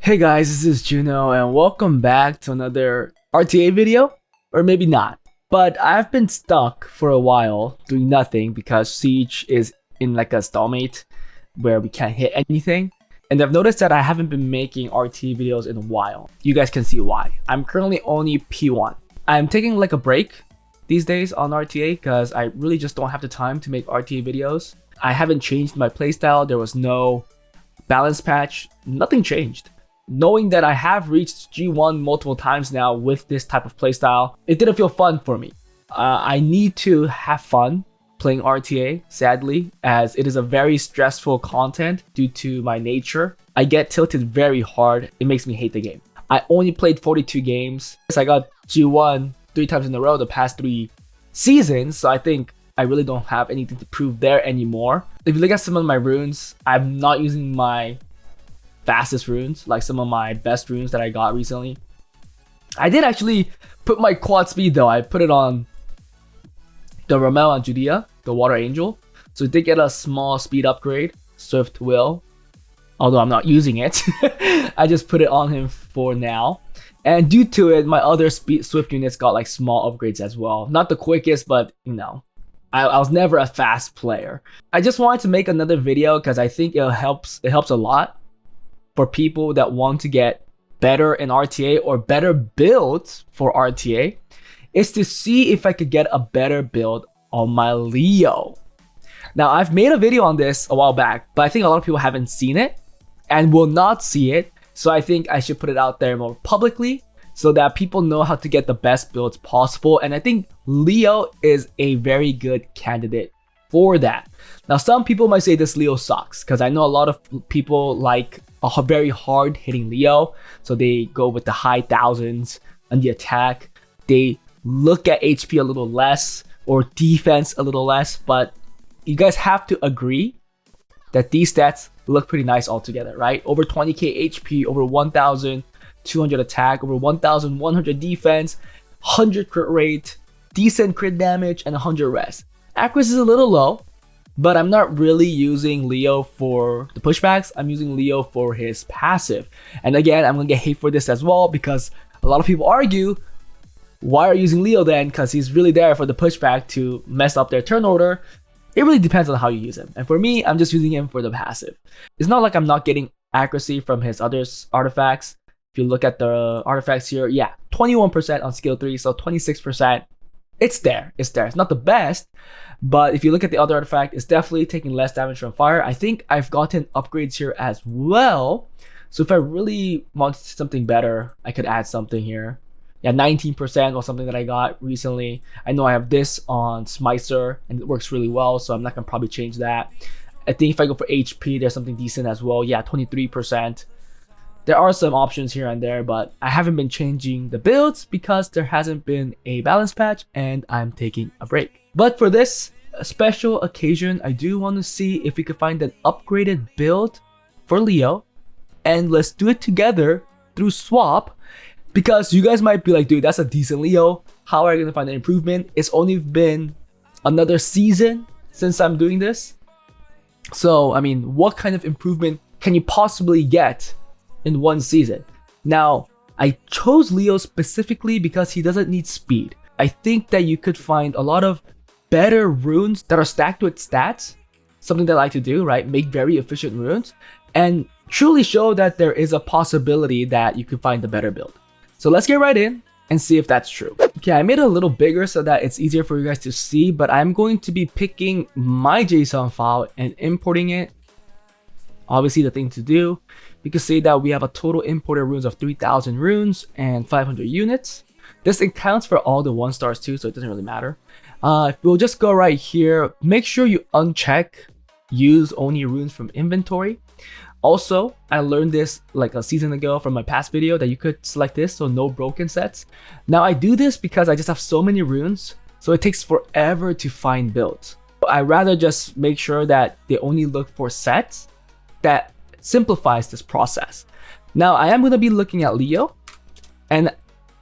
Hey guys, this is Juno and welcome back to another RTA video, or maybe not. But I've been stuck for a while doing nothing because Siege is in like a stalemate where we can't hit anything. And I've noticed that I haven't been making RTA videos in a while. You guys can see why. I'm currently only P1. I'm taking like a break these days on RTA because I really just don't have the time to make RTA videos. I haven't changed my playstyle. There was no balance patch. Nothing changed. Knowing that I have reached G1 multiple times now with this type of playstyle, it didn't feel fun for me. I need to have fun playing RTA, sadly, as it is a very stressful content due to my nature. I get tilted very hard. It makes me hate the game. I only played 42 games. I got G1 3 times in a row the past 3 seasons, so I think I really don't have anything to prove there anymore. If you look at some of my runes, I'm not using my fastest runes, like some of my best runes that I got recently. I did actually put my quad speed though. I put it on the Ramel and Judea, the Water Angel. So it did get a small speed upgrade, Swift Will. Although I'm not using it. I just put it on him for now. And due to it, my other Swift units got like small upgrades as well. Not the quickest, but you know, I was never a fast player. I just wanted to make another video because I think it helps a lot for people that want to get better in RTA or better builds for RTA, is to see if I could get a better build on my Leo. Now, I've made a video on this a while back, but I think a lot of people haven't seen it and will not see it. So I think I should put it out there more publicly so that people know how to get the best builds possible. And I think Leo is a very good candidate for that. Now, some people might say this Leo sucks because I know a lot of people like a very hard hitting Leo, so they go with the high thousands on the attack. They look at HP a little less or defense a little less, but you guys have to agree that these stats look pretty nice altogether, right? Over 20k HP, over 1,200 attack, over 1,100 defense, 100 crit rate, decent crit damage, and 100 res. Accuracy is a little low, but I'm not really using Leo for the pushbacks. I'm using Leo for his passive. And again, I'm gonna get hate for this as well because a lot of people argue, why are you using Leo then? Because he's really there for the pushback to mess up their turn order. It really depends on how you use him. And for me, I'm just using him for the passive. It's not like I'm not getting accuracy from his other artifacts. If you look at the artifacts here, yeah, 21% on skill 3, so 26%. It's there. It's not the best, but if you look at the other artifact, it's definitely taking less damage from fire. I think I've gotten upgrades here as well. So if I really want something better, I could add something here. Yeah, 19% was something that I got recently. I know I have this on Smicer and it works really well, so I'm not gonna probably change that. I think if I go for HP, there's something decent as well. Yeah, 23%. There are some options here and there, but I haven't been changing the builds because there hasn't been a balance patch and I'm taking a break. But for this special occasion, I do want to see if we could find an upgraded build for Leo, and let's do it together through swap, because you guys might be like, dude, that's a decent Leo. How are I going to find an improvement? It's only been another season since I'm doing this. So, I mean, what kind of improvement can you possibly get in one season? Now, I chose Leo specifically because he doesn't need speed. I think that you could find a lot of better runes that are stacked with stats, something that I like to do, right? Make very efficient runes and truly show that there is a possibility that you could find a better build. So let's get right in and see if that's true. Okay, I made it a little bigger so that it's easier for you guys to see, but I'm going to be picking my JSON file and importing it. Obviously, the thing to do, you can see that we have a total imported runes of 3,000 runes and 500 units. This accounts for all the 1 stars too, so it doesn't really matter. We'll just go right here. Make sure you uncheck use only runes from inventory. Also, I learned this like a season ago from my past video that you could select this, so no broken sets. Now I do this because I just have so many runes, so it takes forever to find builds. I rather just make sure that they only look for sets that simplifies this process. Now I am going to be looking at Leo and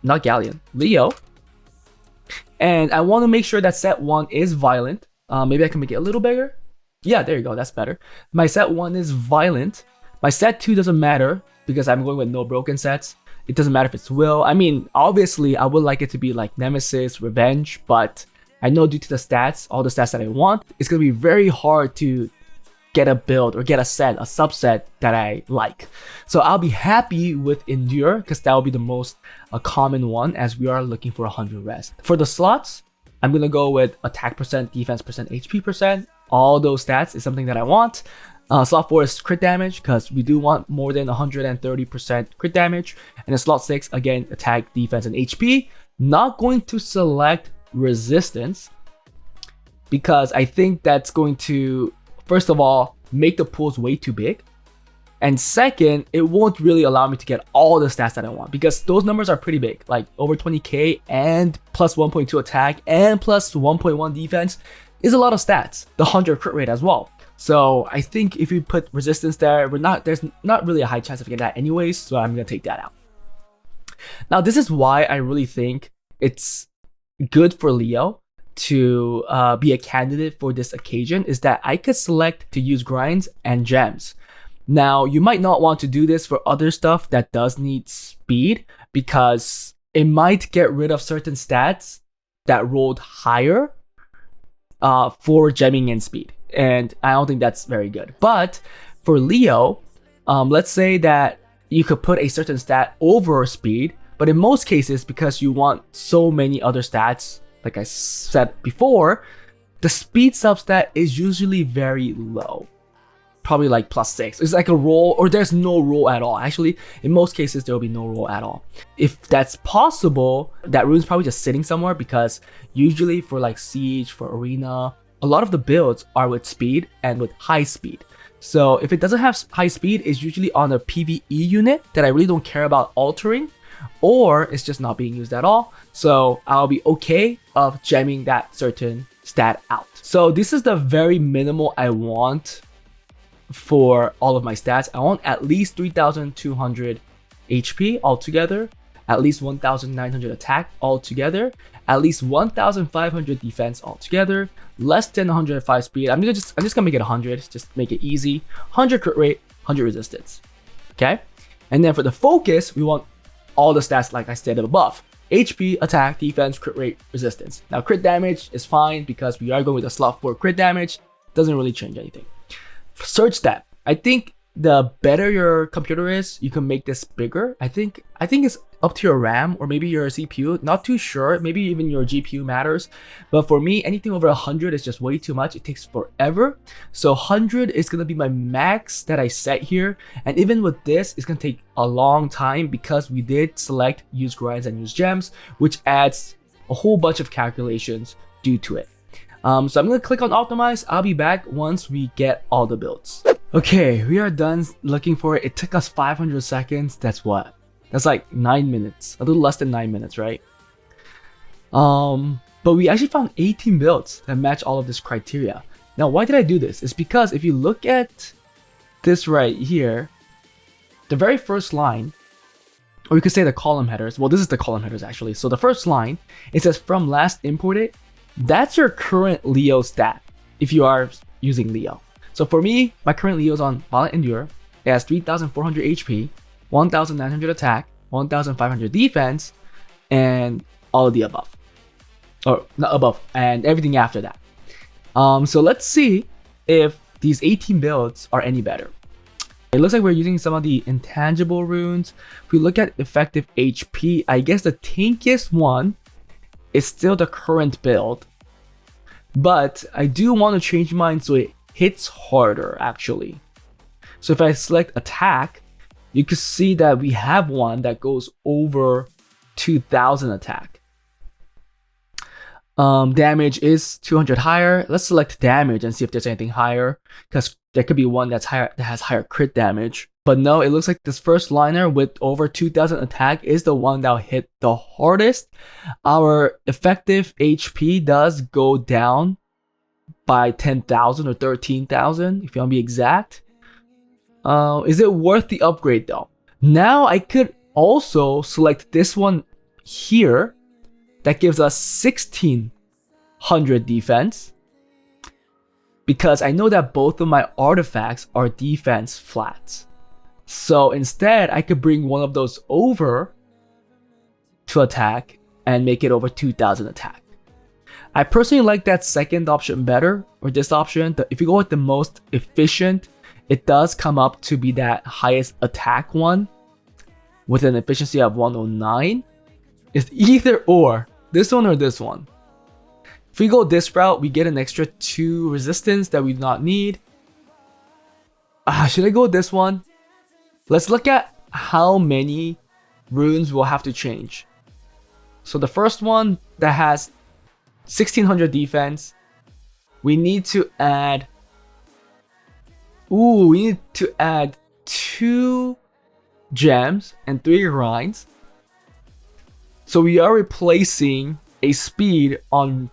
not Galleon, Leo, and I want to make sure that set 1 is violent. Maybe I can make it a little bigger. Yeah, there you go, that's better. My set 1 is violent. My set 2 doesn't matter. because I'm going with no broken sets. It doesn't matter if it's will. I mean, obviously, I would like it to be like Nemesis, Revenge, but I know due to the stats, all the stats that I want, it's going to be very hard to get a build or get a set, a subset that I like. So I'll be happy with Endure because that will be the most common one as we are looking for 100 rest. For the slots, I'm going to go with attack percent, defense percent, HP percent. All those stats is something that I want. Slot 4 is crit damage because we do want more than 130% crit damage. And then slot 6, again, attack, defense, and HP. Not going to select resistance because I think that's going to, first of all, make the pools way too big. And second, it won't really allow me to get all the stats that I want because those numbers are pretty big, like over 20k and plus 1.2 attack and plus 1.1 defense is a lot of stats. The 100 crit rate as well. So I think if you put resistance there, there's not really a high chance of getting that anyways, so I'm gonna take that out. Now this is why I really think it's good for Leo to be a candidate for this occasion, is that I could select to use grinds and gems. Now you might not want to do this for other stuff that does need speed because it might get rid of certain stats that rolled higher for gemming and speed. And I don't think that's very good. But for Leo, let's say that you could put a certain stat over speed, but in most cases, because you want so many other stats, like I said before, the speed substat is usually very low. Probably like +6. It's like a roll, or there's no roll at all. Actually, in most cases, there will be no roll at all. If that's possible, that rune's probably just sitting somewhere because usually for like Siege, for Arena, a lot of the builds are with speed and with high speed. So if it doesn't have high speed, it's usually on a PvE unit that I really don't care about altering, or it's just not being used at all. So I'll be okay of gemming that certain stat out. So this is the very minimal I want for all of my stats. I want at least 3,200 HP altogether, at least 1,900 attack altogether, at least 1,500 defense altogether, less than 105 speed. I'm just gonna make it 100, just make it easy. 100 crit rate, 100 resistance. Okay, and then for the focus, we want all the stats like I stated above: HP, attack, defense, crit rate, resistance. Now crit damage is fine because we are going with a slot 4 crit damage. Doesn't really change anything. Surge stat, I think the better your computer is, you can make this bigger. I think it's up to your RAM or maybe your CPU. Not too sure. Maybe even your GPU matters. But for me, anything over 100 is just way too much. It takes forever. So 100 is gonna be my max that I set here. And even with this, it's gonna take a long time because we did select use grinds and use gems, which adds a whole bunch of calculations due to it. So I'm gonna click on optimize. I'll be back once we get all the builds. Okay, we are done looking for it. It took us 500 seconds. That's what? That's like 9 minutes, a little less than 9 minutes, right? But we actually found 18 builds that match all of this criteria. Now, why did I do this? It's because if you look at this right here, the very first line, or you could say the column headers. Well, this is the column headers actually. So the first line, it says from last imported. That's your current Leo stat if you are using Leo. So for me, my current Leo is on Violent Endure. It has 3,400 HP, 1,900 attack, 1,500 defense, and all of the above. Or not above, and everything after that. So let's see if these 18 builds are any better. It looks like we're using some of the intangible runes. If we look at effective HP, I guess the tankiest one is still the current build. But I do want to change mine so it hits harder actually. So if I select attack, you can see that we have one that goes over 2,000 attack. Damage is 200 higher. Let's select damage and see if there's anything higher, because there could be one that's higher, that has higher crit damage. But no, it looks like this first liner with over 2,000 attack is the one that will hit the hardest. Our effective HP does go down by 10,000 or 13,000 if you want to be exact. Is it worth the upgrade though? Now I could also select this one here that gives us 1,600 defense, because I know that both of my artifacts are defense flats. So instead, I could bring one of those over to attack and make it over 2000 attack. I personally like that second option better, or this option. If you go with the most efficient, it does come up to be that highest attack one with an efficiency of 109. It's either or, this one or this one. If we go this route, we get an extra 2 resistance that we do not need. Should I go with this one? Let's look at how many runes we'll have to change. So the first one that has 1600 defense, we need to add 2 gems and 3 grinds. So we are replacing a speed on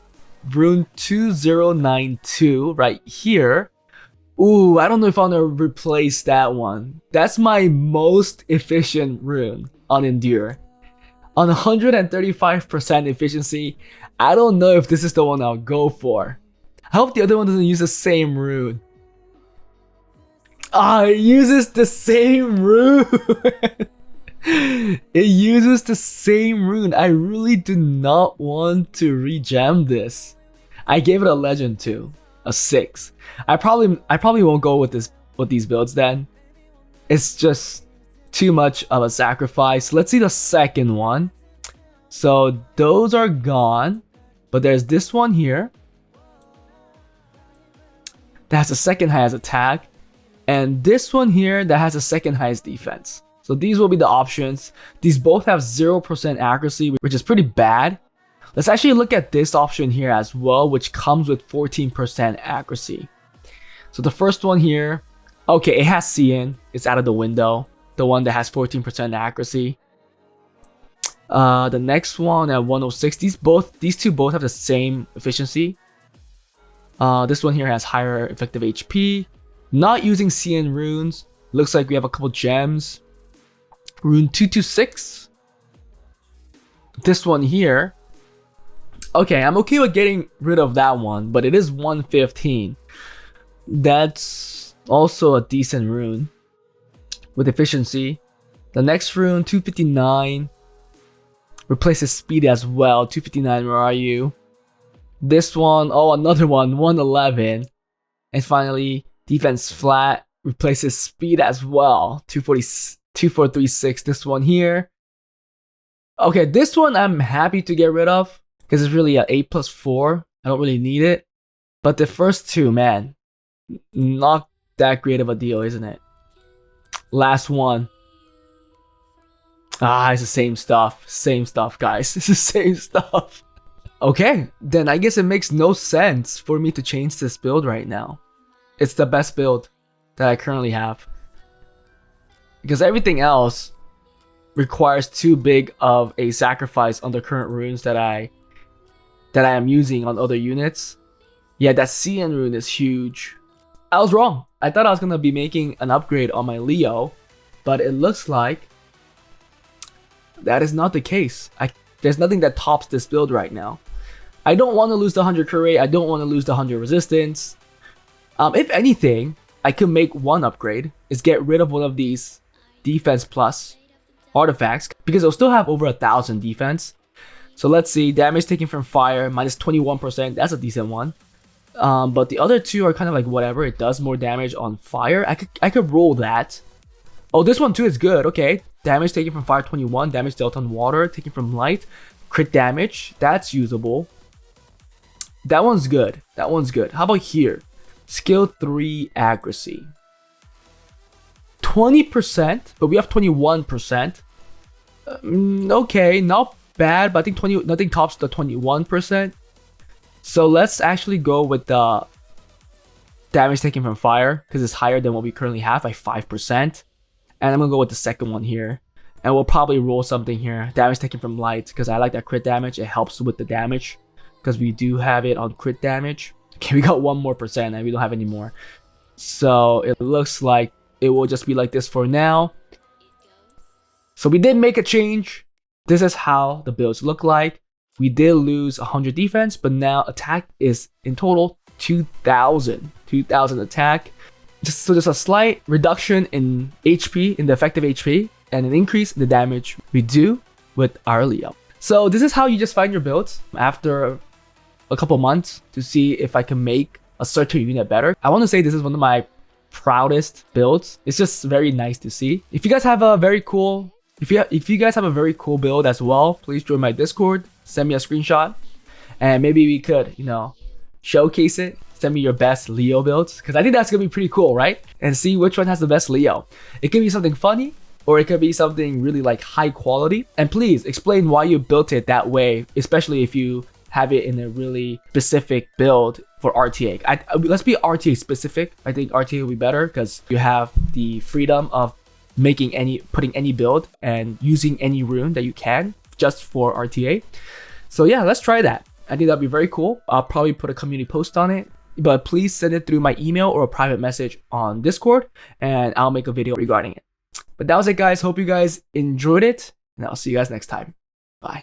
rune 2092 right here. I don't know if I want to replace that one. That's my most efficient rune on Endure. On 135% efficiency, I don't know if this is the one I'll go for. I hope the other one doesn't use the same rune. It uses the same rune. It uses the same rune. I really do not want to regem this. I gave it a legend too, a 6. I probably won't go with these builds then. It's just too much of a sacrifice. Let's see the second one. So those are gone, but there's this one here that has the second highest attack, and this one here that has the second highest defense. So these will be the options. These both have 0% accuracy, which is pretty bad. Let's actually look at this option here as well, which comes with 14% accuracy. So the first one here, okay, it has CN. It's out of the window. The one that has 14% accuracy. The next one at 106. These two both have the same efficiency. This one here has higher effective HP. Not using CN runes. Looks like we have a couple gems. Rune 226. This one here. Okay, I'm okay with getting rid of that one, but it is 115. That's also a decent rune with efficiency. The next rune, 259, replaces speed as well. 259, where are you? This one, another one, 111. And finally, defense flat replaces speed as well. 2436, this one here. Okay, this one I'm happy to get rid of because it's really an 8+4. I don't really need it. But the first two, man, not that great of a deal, isn't it? Last one. It's the same stuff. Same stuff, guys. It's the same stuff. Okay, then I guess it makes no sense for me to change this build right now. It's the best build that I currently have. Because everything else requires too big of a sacrifice on the current runes that I am using on other units. Yeah, that CN rune is huge. I was wrong. I thought I was going to be making an upgrade on my Leo, but it looks like that is not the case. There's nothing that tops this build right now. I don't want to lose the 100 crit rate. I don't want to lose the 100 resistance. If anything, I could make one upgrade, is get rid of one of these defense plus artifacts, because it'll still have over 1000 defense. So let's see, damage taken from fire, minus 21%, that's a decent one. But the other two are kind of like whatever, it does more damage on fire. I could roll that. Oh, this one too is good, okay. Damage taken from fire 21, damage dealt on water, taken from light, crit damage, that's usable. That one's good, that one's good. How about here? Skill 3 accuracy. 20%, but we have 21%. Okay, not bad, but I think nothing tops the 21%. So let's actually go with the damage taken from fire, because it's higher than what we currently have by 5%. And I'm gonna go with the second one here. And we'll probably roll something here. Damage taken from light, because I like that crit damage. It helps with the damage, because we do have it on crit damage. Okay, we got 1 more percent and we don't have any more. So it looks like it will just be like this for now. So we did make a change. This is how the builds look like. We did lose 100 defense, but now attack is in total 2000 attack. Just a slight reduction in HP, in the effective HP, and an increase in the damage we do with our Leo. So this is how you just find your builds after a couple months to see if I can make a certain unit better. I want to say this is one of my proudest builds. It's just very nice to see. If you guys have a very cool, if you guys have a very cool build as well, please join my Discord, send me a screenshot, and maybe we could, you know, showcase it. Send me your best Leo builds, because I think that's gonna be pretty cool, right? And see which one has the best Leo. It could be something funny, or it could be something really like high quality. And please explain why you built it that way, especially if you have it in a really specific build for RTA. Let's be RTA specific. I think RTA will be better because you have the freedom of putting any build and using any rune that you can just for RTA. So yeah, let's try that. I think that'd be very cool. I'll probably put a community post on it, but please send it through my email or a private message on Discord, and I'll make a video regarding it. But that was it, guys. Hope you guys enjoyed it, and I'll see you guys next time. Bye.